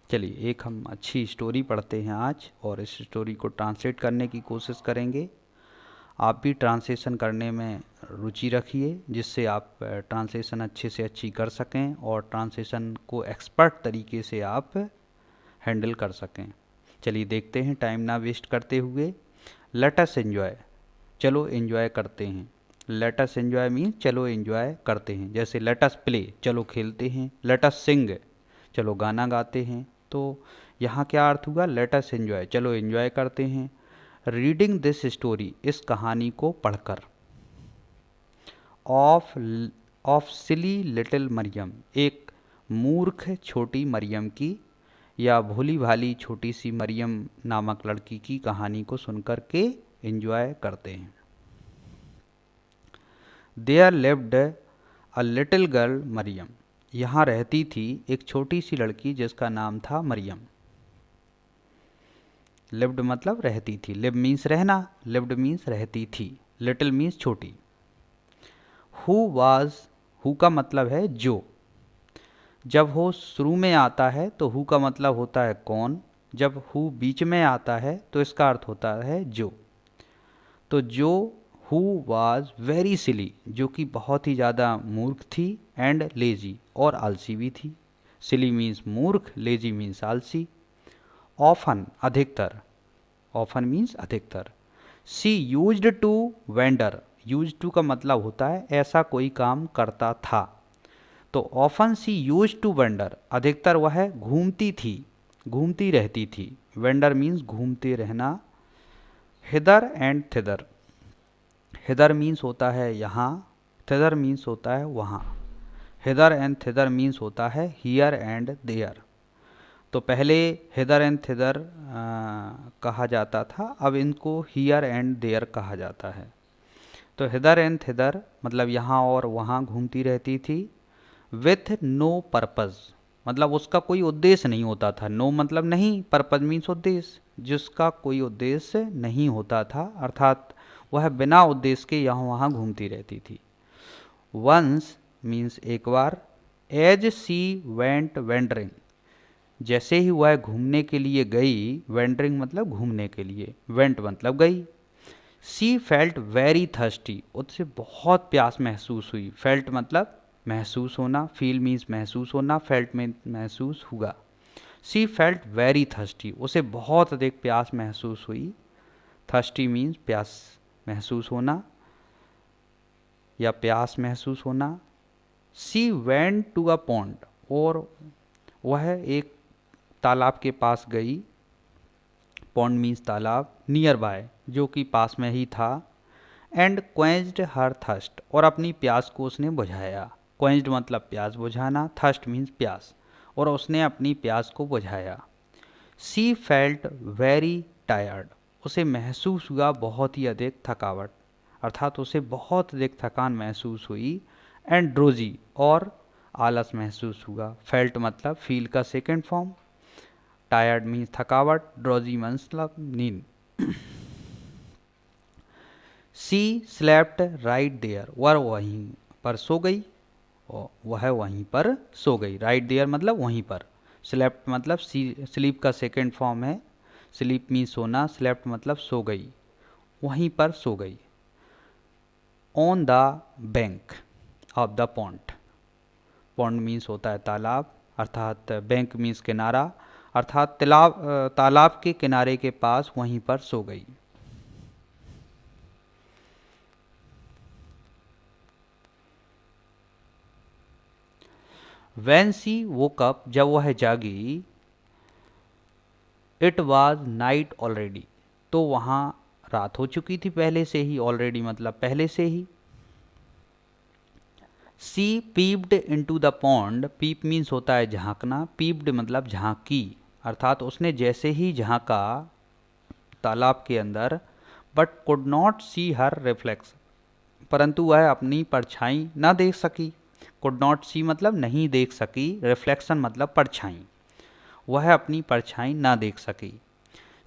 चलिए एक हम अच्छी स्टोरी पढ़ते हैं आज और इस स्टोरी को ट्रांसलेट करने की कोशिश करेंगे। आप भी ट्रांसलेशन करने में रुचि रखिए जिससे आप ट्रांसलेशन अच्छे से अच्छी कर सकें और ट्रांसलेशन को एक्सपर्ट तरीके से आप हैंडल कर सकें। चलिए देखते हैं टाइम ना वेस्ट करते हुए। लेट अस एंजॉय, चलो एंजॉय करते हैं। लेट अस एंजॉय मीन्स चलो एंजॉय करते हैं। जैसे लेट अस प्ले, चलो खेलते हैं। लेट अस सिंग, चलो गाना गाते हैं। तो यहाँ क्या अर्थ हुआ? लेट अस एंजॉय, चलो एंजॉय करते हैं। रीडिंग दिस स्टोरी, इस कहानी को पढ़कर। Of of silly little Mariam, एक मूर्ख छोटी मरियम की या भोली भाली छोटी सी मरियम नामक लड़की की कहानी को सुनकर के एंजॉय करते हैं। There lived a little girl Mariam, यहाँ रहती थी एक छोटी सी लड़की जिसका नाम था मरियम। लिव्ड मतलब रहती थी, लिव मीन्स रहना, लिव्ड मीन्स रहती थी, लिटिल मीन्स छोटी। हु वाज, हु का मतलब है जो। जब हो शुरू में आता है तो हु का मतलब होता है कौन, जब हु बीच में आता है तो इसका अर्थ होता है जो। तो जो हु वाज वेरी सिली, जो कि बहुत ही ज़्यादा मूर्ख थी, एंड लेजी और आलसी भी थी। सिली मीन्स मूर्ख, लेजी मीन्स आलसी। ऑफन अधिकतर, ऑफन मीन्स अधिकतर। She used to wander, use to का मतलब होता है ऐसा कोई काम करता था। तो often she use to wander, अधिकतर वह घूमती थी, घूमती रहती थी। वेंडर मीन्स घूमते रहना। हिदर एंड थिदर, हिदर मीन्स होता है यहाँ, थिदर मीन्स होता है वहाँ। हिदर एंड थिदर मीन्स होता है हियर एंड देयर। तो पहले हिदर एंड थिदर कहा जाता था, अब इनको हियर एंड देयर कहा जाता है। तो हिदर एंड थिदर मतलब यहाँ और वहाँ घूमती रहती थी। विथ नो पर्पज़, मतलब उसका कोई उद्देश्य नहीं होता था। नो मतलब नहीं, पर्पज़ मीन्स उद्देश्य, जिसका कोई उद्देश्य नहीं होता था, अर्थात वह बिना उद्देश्य के यहाँ वहाँ घूमती रहती थी। वंस मीन्स एक बार। एज सी वेंट वेंडरिंग, जैसे ही वह घूमने के लिए गई, वेंडरिंग मतलब घूमने के लिए, वेंट मतलब गई। सी फेल्ट वेरी थर्स्टी, उससे बहुत प्यास महसूस हुई। फेल्ट मतलब महसूस होना, फील मीन्स महसूस होना, फेल्ट में महसूस हुआ। सी फेल्ट वेरी थर्स्टी, उसे बहुत अधिक प्यास महसूस हुई। थर्स्टी मीन्स प्यास महसूस होना या प्यास महसूस होना। She went to a pond, और वह एक तालाब के पास गई। पॉन्ड मीन्स तालाब, नियर बाय जो कि पास में ही था। एंड क्वेंज्ड हर थर्स्ट, और अपनी प्यास को उसने बुझाया। क्वेंज्ड मतलब प्यास बुझाना, थर्स्ट मीन्स प्यास, और उसने अपनी प्यास को बुझाया। सी फेल्ट वेरी टायर्ड, उसे महसूस हुआ बहुत ही अधिक थकावट, अर्थात उसे बहुत अधिक थकान महसूस हुई। एंड ड्रोजी, और आलस महसूस हुआ। फेल्ट मतलब फील का सेकेंड फॉर्म। टायर्ड मीन्स थकावट, ड्रोजी मतलब नींद। सी स्लेप्ट राइट देयर, वह वहीं पर सो गई, और वह वहीं पर सो गई। राइट देयर मतलब वहीं पर। स्लेप्ट मतलब स्लीप का सेकेंड फॉर्म है। स्लीप मीन्स सोना, स्लेप्ट मतलब सो गई, वहीं पर सो गई। On the bank of the pond, pond means होता है तालाब, अर्थात बैंक मीन्स किनारा, अर्थात तालाब के किनारे के पास वहीं पर सो गई। वैन सी वो कप, जब वह जागी। इट वॉज नाइट ऑलरेडी, तो वहाँ रात हो चुकी थी पहले से ही। ऑलरेडी मतलब पहले से ही। She peeped into the pond, peep means होता है झांकना, पीप्ड मतलब झांकी, अर्थात उसने जैसे ही झांका तालाब के अंदर। But could not see her reflex, परंतु वह अपनी परछाई ना देख सकी। कुड नॉट सी मतलब नहीं देख सकी, रिफ्लेक्शन मतलब परछाई, वह अपनी परछाई ना देख सकी।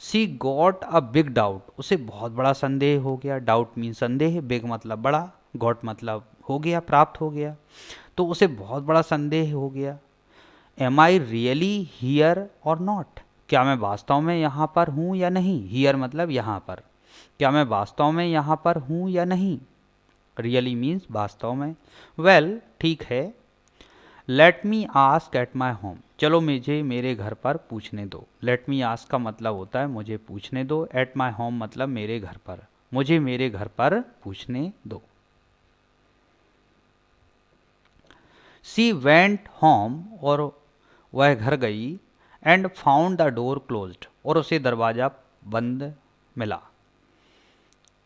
सी गॉट अ बिग डाउट, उसे बहुत बड़ा संदेह हो गया। डाउट मीन संदेह, बिग मतलब बड़ा, गॉट मतलब हो गया, प्राप्त हो गया, तो उसे बहुत बड़ा संदेह हो गया। एम आई रियली हियर और नॉट, क्या मैं वास्तव में यहाँ पर हूँ या नहीं। हियर मतलब यहाँ पर, क्या मैं वास्तव में यहाँ पर हूँ या नहीं। रियली मीन्स वास्तव में। वेल ठीक है। Let me ask at my home, चलो मुझे मेरे घर पर पूछने दो। लेट मी आस्क का मतलब होता है मुझे पूछने दो, एट माई होम मतलब मेरे घर पर, मुझे मेरे घर पर पूछने दो। सी वेंट होम, और वह घर गई, and found the door closed, और उसे दरवाज़ा बंद मिला।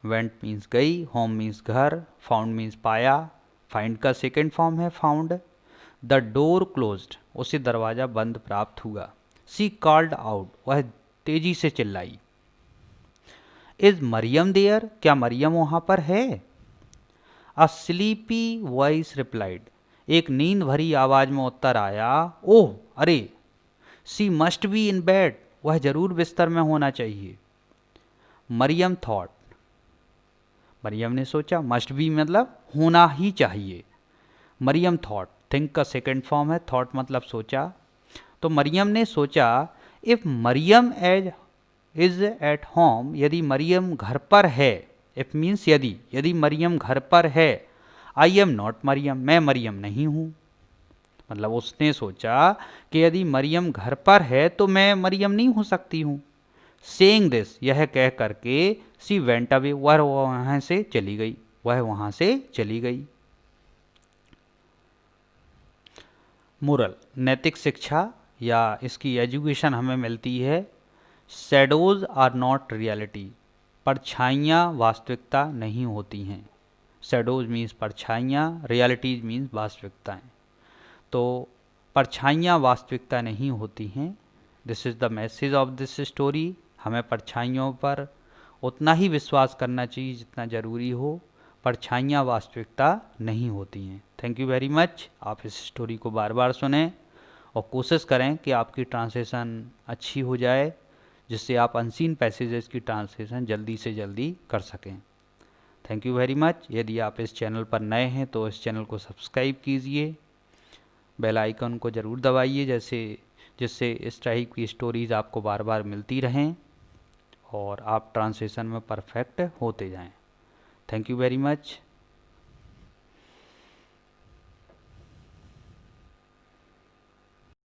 वेंट मीन्स गई, होम मीन्स घर, फाउंड मीन्स पाया, फाइंड का सेकेंड फॉर्म है फाउंड। द डोर क्लोज्ड, उसे दरवाज़ा बंद प्राप्त हुआ। सी कॉल्ड आउट, वह तेजी से चिल्लाई। इज मरियम देयर, क्या मरियम वहाँ पर है। अ स्लीपी वॉइस रिप्लाइड, एक नींद भरी आवाज़ में उत्तर आया, ओह अरे। सी मस्ट बी इन बेड, वह जरूर बिस्तर में होना चाहिए। मरियम थॉट, मरियम ने सोचा, मस्ट बी मतलब होना ही चाहिए। मरियम थॉट, थिंक का सेकेंड फॉर्म है, थॉट मतलब सोचा। तो मरियम ने सोचा, if Mariam as is at home, यदि मरियम घर पर है, इफ मीन्स यदि, यदि मरियम घर पर है, आई एम नॉट मरियम, मैं मरियम नहीं हूँ। मतलब उसने सोचा कि यदि मरियम घर पर है तो मैं मरियम नहीं हो सकती हूँ। सेइंग दिस, यह कह करके, सी वेंट अवे, वह वहाँ से चली गई, वह वहाँ से चली गई। मोरल, नैतिक शिक्षा या इसकी एजुकेशन हमें मिलती है। शैडोज आर नॉट रियलिटी, परछाइयाँ वास्तविकता नहीं होती हैं। शैडोज मीन्स परछाइयाँ, रियलिटीज मीन्स वास्तविकताएँ। तो परछाइयाँ वास्तविकता नहीं होती हैं। This is the message of this story. हमें परछाइयों पर उतना ही विश्वास करना चाहिए जितना ज़रूरी हो, परछाइयाँ वास्तविकता नहीं होती हैं। Thank you very much. आप इस स्टोरी को बार बार सुनें और कोशिश करें कि आपकी ट्रांसलेशन अच्छी हो जाए, जिससे आप अनसीन पैसेजेस की ट्रांसलेशन जल्दी से जल्दी कर सकें। Thank you very much. यदि आप इस चैनल पर नए हैं तो इस चैनल को सब्सक्राइब कीजिए, बेल आइकन को ज़रूर दबाइए, जिससे इस टाइप की स्टोरीज़ आपको बार बार मिलती रहें और आप ट्रांसलेशन में परफेक्ट होते जाएं। Thank you very much.